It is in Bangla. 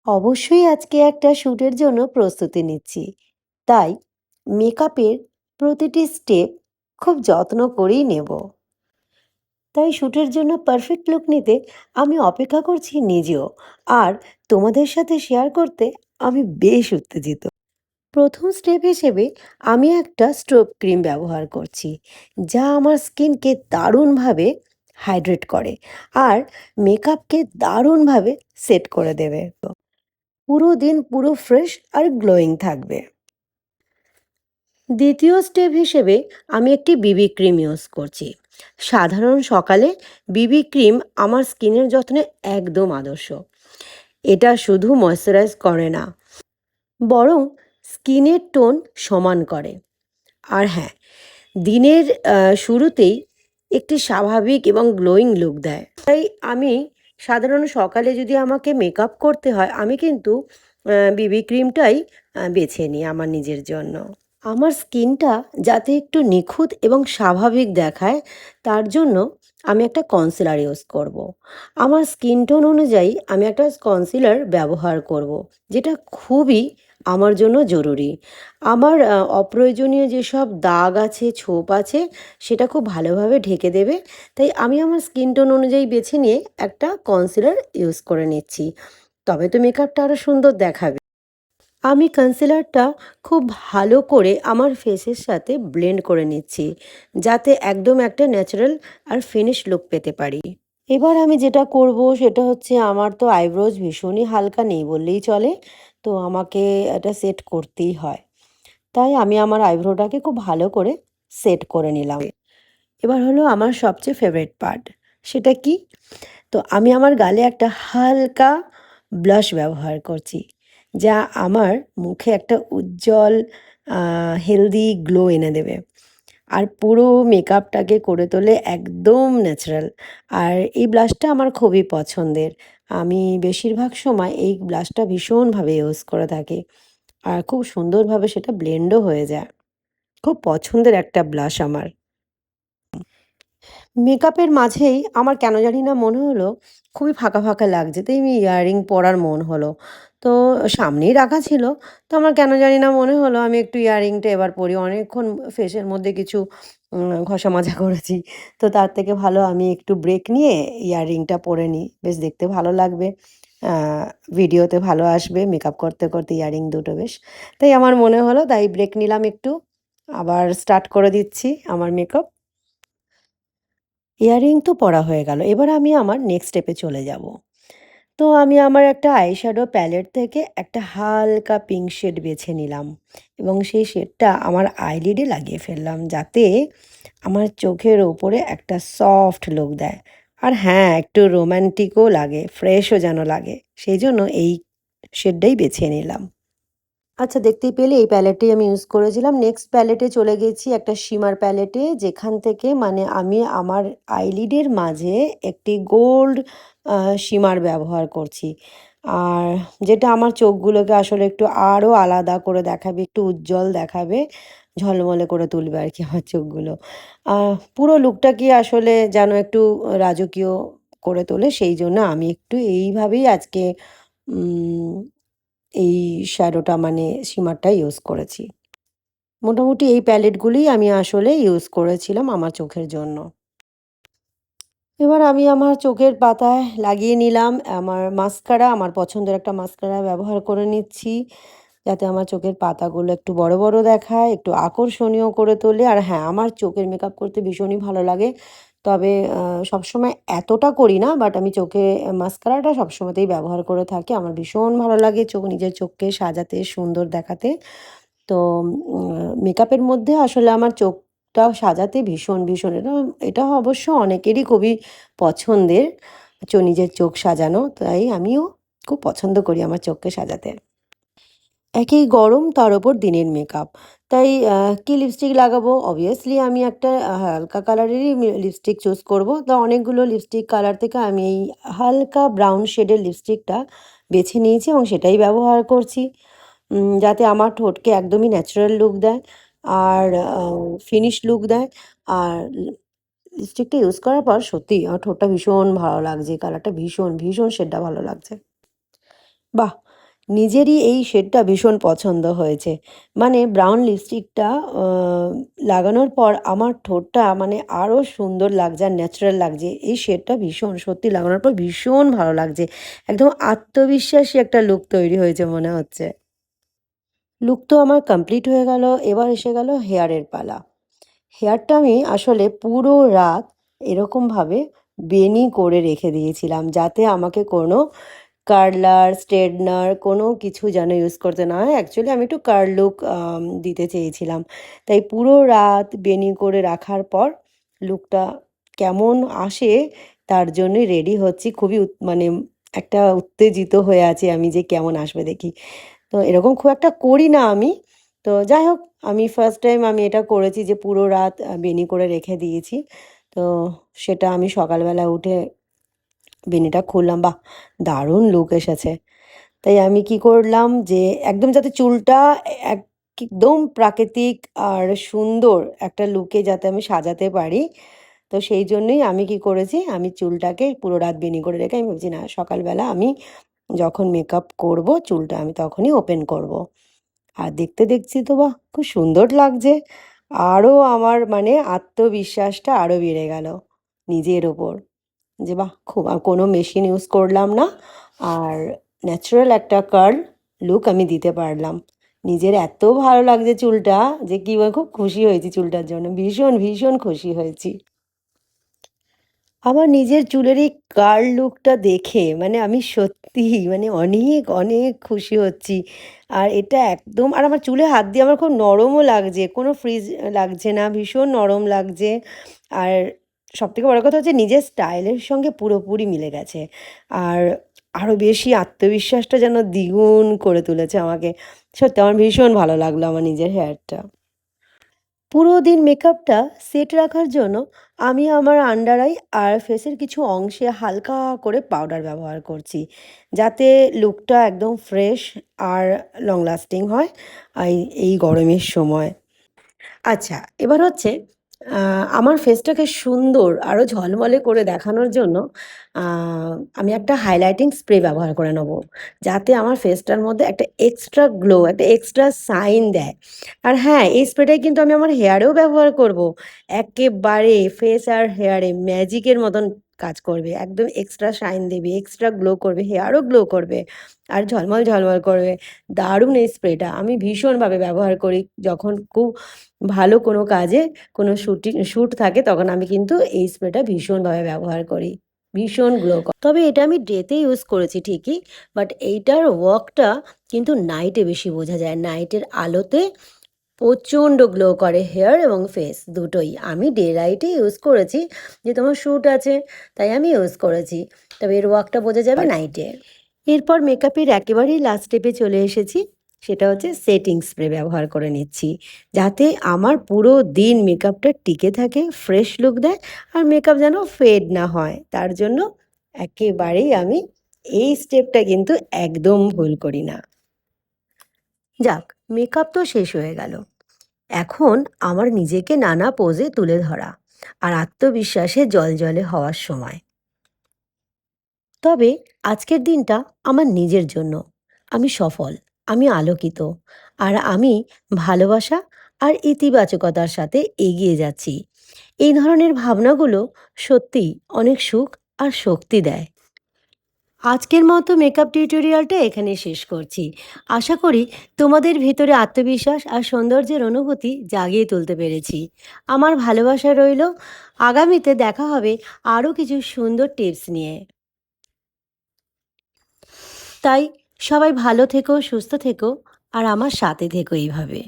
অবশ্যই আজকে একটা শ্যুটের জন্য প্রস্তুতি নিচ্ছি। তাই মেকআপের প্রতিটি স্টেপ খুব যত্ন করেই নেব। তাই শ্যুটের জন্য পারফেক্ট লুক নিতে আমি অপেক্ষা করছি নিজেও। আর তোমাদের সাথে শেয়ার করতে আমি বেশ উত্তেজিত। প্রথম স্টেপ হিসেবে আমি একটা স্ট্রোব ক্রিম ব্যবহার করছি, যা আমার স্কিনকে দারুণভাবে হাইড্রেট করে আর মেকআপকে দারুণভাবে সেট করে দেবে। পুরো দিন পুরো ফ্রেশ আর গ্লোয়িং থাকবে। দ্বিতীয় স্টেপ হিসেবে আমি একটি বিবি ক্রিম ইউজ করছি। সাধারণ সকালে বিবি ক্রিম আমার স্কিনের যত্নে একদম আদর্শ। এটা শুধু ময়শ্চারাইজ করে না, বরং স্কিনের টোন সমান করে। আর হ্যাঁ, দিনের শুরুতেই একটি স্বাভাবিক এবং গ্লোয়িং লুক দেয়। তাই আমি সাধারণ সকালে যদি আমাকে মেকআপ করতে হয়, আমি কিন্তু বিবি ক্রিমটাই বেছে নিই আমার নিজের জন্য। আমার স্কিনটা যাতে একটু নিখুঁত এবং স্বাভাবিক দেখায়, তার জন্য আমি একটা কনসিলার ইউজ করব। আমার স্কিন টোন অনুযায়ী আমি একটা কনসিলার ব্যবহার করব, যেটা খুবই আমার জন্য জরুরি। আমার অপ্রয়োজনীয় যেসব দাগ আছে, ছোপ আছে, সেটা খুব ভালোভাবে ঢেকে দেবে। তাই আমি আমার স্কিন টোন অনুযায়ী বেছে নিয়ে একটা কনসিলার ইউজ করে নিচ্ছি। তবে তো মেকআপটা আরও সুন্দর দেখাবে। আমি কনসিলারটা খুব ভালো করে আমার ফেসের সাথে ব্লেন্ড করে নিচ্ছি, যাতে একদম একটা ন্যাচারাল আর ফিনিশ লুক পেতে পারি। এবার আমি যেটা করব সেটা হচ্ছে, আমার তো আইব্রোজ ভীষণই হালকা, নেই বললেই চলে। তো আমাকে এটা সেট করতেই হয়। তাই আমি আমার আইব্রোটাকে খুব ভালো করে সেট করে নিলাম। এবার হলো আমার সবচেয়ে ফেভারিট পার্ট। সেটা কি? তো আমি আমার গালে একটা হালকা ব্লাশ ব্যবহার করছি, যা আমার মুখে একটা উজ্জ্বল হেলদি গ্লো এনে দেবে আর পুরো মেকআপটাকে করে তোলে একদম ন্যাচারাল। আর এই ব্লাশটা আমার খুবই পছন্দের। আমি বেশিরভাগ সময় এই ব্লাশটা ভীষণভাবে ইউজ করে থাকি। আর খুব সুন্দরভাবে সেটা ব্লেন্ডও হয়ে যায়। খুব পছন্দের একটা ব্লাশ আমার। মেকআপের মাঝেই আমার কেন জানি না মনে হলো খুবই ফাঁকা ফাঁকা লাগছে, তাই আমি ইয়াররিং পরার মন হলো। তো সামনেই রাখা ছিল। তো আমার কেন জানি না মনে হলো আমি একটু ইয়াররিংটা এবার পরি। অনেকক্ষণ ফেসের মধ্যে কিছু ঘষা মাজা করেছি। তো তার থেকে ভালো আমি একটু ব্রেক নিয়ে ইয়াররিংটা পরে নিই, বেশ দেখতে ভালো লাগবে। ভিডিওতে ভালো আসবে মেকআপ করতে করতে ইয়াররিং দুটো বেশ। তাই আমার মনে হলো, তাই ব্রেক নিলাম একটু। আবার স্টার্ট করে দিচ্ছি আমার মেকআপ। ইয়াররিং তো পরা হয়ে গেল। এবার আমি আমার নেক্সট স্টেপে চলে যাব। তো আমি আমার একটা আইশ্যাডো প্যালেট থেকে একটা হালকা পিঙ্ক শেড বেছে নিলাম এবং সেই শেডটা আমার আইলিডে লাগিয়ে ফেললাম, যাতে আমার চোখের ওপরে একটা সফট লুক দেয়। আর হ্যাঁ, একটু রোম্যান্টিকও লাগে, ফ্রেশও যেন লাগে। সেই জন্য এই শেডটাই বেছে নিলাম। আচ্ছা, দেখতেই পেলে এই প্যালেটটাই আমি ইউজ করেছিলাম। নেক্সট প্যালেটে চলে গেছি একটা শিমার প্যালেটে, যেখান থেকে মানে আমি আমার আইলিডের মাঝে একটি গোল্ড শিমার ব্যবহার করছি। আর যেটা আমার চোখগুলোকে আসলে একটু আরও আলাদা করে দেখাবে, একটু উজ্জ্বল দেখাবে, ঝলমলে করে তুলবে আর কি আমার চোখগুলো। পুরো লুকটাকে আসলে যেন একটু রাজকীয় করে তোলে, সেই জন্য আমি একটু এইভাবেই আজকে উম এই শ্যাডোটা মানে শিমারটা ইউজ করেছি। মোটামুটি এই প্যালেটগুলিই আমি আসলে ইউজ করেছিলাম আমার চোখের জন্য। এবার আমি আমার চোখের পাতায় লাগিয়ে নিলাম আমার মাস্কারা। আমার পছন্দের একটা মাস্কারা ব্যবহার করে নিচ্ছি, যাতে আমার চোখের পাতাগুলো একটু বড় বড় দেখায়, একটু আকর্ষণীয় করে তোলে। আর হ্যাঁ, আমার চোখের মেকআপ করতে ভীষণই ভালো লাগে। তবে সবসময় এতটা করি না, বাট আমি চোখে মাস্কারাটা সবসময়তেই ব্যবহার করে থাকি। আমার ভীষণ ভালো লাগে নিজের চোখকে সাজাতে, সুন্দর দেখাতে। তো মেকআপের মধ্যে আসলে আমার চোখটা সাজাতে ভীষণ এটা এটা অবশ্য অনেকেরই খুবই পছন্দের, নিজের চোখ সাজানো। তাই আমিও খুব পছন্দ করি আমার চোখকে সাজাতে। একেই গরম, তার ওপর দিনের মেকআপ। তাই কী লিপস্টিক লাগাবো? অবভিয়াসলি আমি একটা হালকা কালারেরই লিপস্টিক চুজ করব। তো অনেকগুলো লিপস্টিক কালার থেকে আমি এই হালকা ব্রাউন শেডের লিপস্টিকটা বেছে নিয়েছি এবং সেটাই ব্যবহার করছি। যাতে আমার ঠোঁটকে একদমই ন্যাচারাল লুক দেয় আর ফিনিশ লুক দেয়। আর লিপস্টিকটা ইউজ করার পর সত্যিই আমার ঠোঁটটা ভীষণ ভালো লাগছে। কালারটা ভীষণ শেডটা ভালো লাগছে। বাহ! নিজেরই এই শেডটা ভীষণ পছন্দ হয়েছে। মানে ব্রাউন লিপস্টিকটা আ লাগানোর পর আমার ঠোঁটটা মানে আরও সুন্দর লাগছে আর ন্যাচারাল লাগছে। এই শেডটা ভীষণ সত্যি লাগানোর পর ভীষণ ভালো লাগছে। একদম আত্মবিশ্বাসী একটা লুক তৈরি হয়েছে মনে হচ্ছে। লুক তো আমার কমপ্লিট হয়ে গেল। এবার এসে গেল হেয়ারের পালা। হেয়ারটা আমি আসলে পুরো রাত এরকমভাবে বেনি করে রেখে দিয়েছিলাম যাতে আমাকে কোনো কার্লার, স্ট্রেটনার কোনো কিছু যেন ইউজ করতে না হয়। অ্যাকচুয়ালি আমি একটু কার্ল লুক দিতে চেয়েছিলাম। তাই পুরো রাত বেনি করে রাখার পর লুকটা কেমন আসে তার জন্যই রেডি হচ্ছি। খুবই মানে একটা উত্তেজিত হয়ে আছি আমি যে কেমন আসবে দেখি। তো এরকম খুব একটা করি না আমি। তো যাই হোক আমি ফার্স্ট টাইম আমি এটা করেছি যে পুরো রাত বেনি করে রেখে দিয়েছি। তো সেটা আমি সকালবেলা উঠে বেনিটা খুললাম। বাহ! দারুণ লুক এসেছে। তাই আমি কি করলাম যে একদম যাতে চুলটা একদম প্রাকৃতিক আর সুন্দর একটা লুকে যাতে আমি সাজাতে পারি, তো সেই জন্যই আমি কি করেছি, আমি চুলটাকে পুরো রাত বেনি করে রেখে আমি ভাবছি না সকালবেলা আমি যখন মেকআপ করব চুলটা আমি তখনই ওপেন করব। আর দেখতে দেখছি তো বাহ! খুব সুন্দর লাগছে। আরও আমার মানে আত্মবিশ্বাসটা আরও বেড়ে গেল নিজের ওপর। যে বাহ! খুব কোনো মেশিন ইউজ করলাম না। আর ন্যাচারাল একটা কার্ল লুক আমি দিতে পারলাম। নিজের এত ভালো লাগছে চুলটা যে কি বলবো খুব খুশি হয়েছি চুলটার জন্য। ভীষণ, ভীষণ খুশি হয়েছি। আমার নিজের চুলের এই কার্ল লুকটা দেখে মানে আমি সত্যিই মানে অনেক, অনেক খুশি হচ্ছি। আর এটা একদম আর আমার চুলে হাত দিয়ে আমার খুব নরমও লাগছে। কোনো ফ্রিজ লাগছে না। ভীষণ নরম লাগছে। আর সবথেকে বড় কথা হচ্ছে নিজের স্টাইলের সঙ্গে পুরোপুরি মিলে গেছে। আর আরও বেশি আত্মবিশ্বাসটা যেন দ্বিগুণ করে তুলেছে আমাকে। সত্যি আমার ভীষণ ভালো লাগলো আমার নিজের হেয়ারটা। পুরো দিন মেকআপটা সেট রাখার জন্য আমি আমার আন্ডার আই আর ফেসের কিছু অংশে হালকা করে পাউডার ব্যবহার করছি যাতে লুকটা একদম ফ্রেশ আর লং লাস্টিং হয় এই গরমের সময়। আচ্ছা, এবার হচ্ছে আমার ফেসটাকে সুন্দর আরও ঝলমলে করে দেখানোর জন্য আ আমি একটা হাইলাইটিং স্প্রে ব্যবহার করে নেবো। যাতে আমার ফেসটার মধ্যে একটা এক্সট্রা গ্লো, একটা এক্সট্রা শাইন দেয়। আর হ্যাঁ, এই স্প্রেটাই কিন্তু আমি আমার হেয়ারেও ব্যবহার করবো। একেবারে ফেস আর হেয়ারে ম্যাজিকের মতন কাজ করবে। একদম এক্সট্রা শাইন দেবে, এক্সট্রা গ্লো করবে, হেয়ারও গ্লো করবে আর ঝলমল, ঝলমল করবে। দারুণ এই স্প্রেটা। আমি ভীষণভাবে ব্যবহার করি যখন খুব ভালো কোনো কাজে কোনো শ্যুট থাকে তখন আমি কিন্তু এই স্প্রেটা ভীষণভাবে ব্যবহার করি। ভীষণ গ্লো তবে এটা আমি ডেতে ইউজ করেছি ঠিকই। বাট এইটার ওয়ার্কটা কিন্তু নাইটে বেশি বোঝা যায়। নাইটের আলোতে প্রচণ্ড গ্লো করে হেয়ার এবং ফেস দুটোই। আমি ডে লাইটে ইউজ করেছি যে তোমার শ্যুট আছে তাই আমি ইউজ করেছি। তবে এর ওয়ার্কটা বোঝা যাবে নাইটে। এরপর মেকআপের একেবারেই লাস্ট স্টেপে চলে এসেছি। সেটা হচ্ছে সেটিং স্প্রে ব্যবহার করে নিচ্ছি। যাতে আমার পুরো দিন মেকআপটা টিকে থাকে, ফ্রেশ লুক দেয় আর মেকআপ যেন ফেড না হয়। তার জন্য একেবারেই আমি এই স্টেপটা কিন্তু একদম ভুল করি না। যাক, মেকআপ তো শেষ হয়ে গেল। এখন আমার নিজেকে নানা পোজে তুলে ধরা আর আত্মবিশ্বাসে জ্বলজ্বলে হওয়ার সময়। তবে আজকের দিনটা আমার নিজের জন্য। আমি সফল, আমি আলোকিত আর আমি ভালোবাসা আর ইতিবাচকতার সাথে এগিয়ে যাচ্ছি। এই ধরনের ভাবনাগুলো সত্যিই অনেক সুখ আর শক্তি দেয়। আজকের মতো মেকআপ টিউটোরিয়ালটা এখানে শেষ করছি। আশা করি তোমাদের ভেতরে আত্মবিশ্বাস আর সৌন্দর্যের অনুভূতি জাগিয়ে তুলতে পেরেছি। আমার ভালোবাসা রইল। আগামীতে দেখা হবে আরও কিছু সুন্দর টিপস নিয়ে। তাই সবাই ভালো থেকো, সুস্থ থেকো আর আমার সাথে থেকো এইভাবে।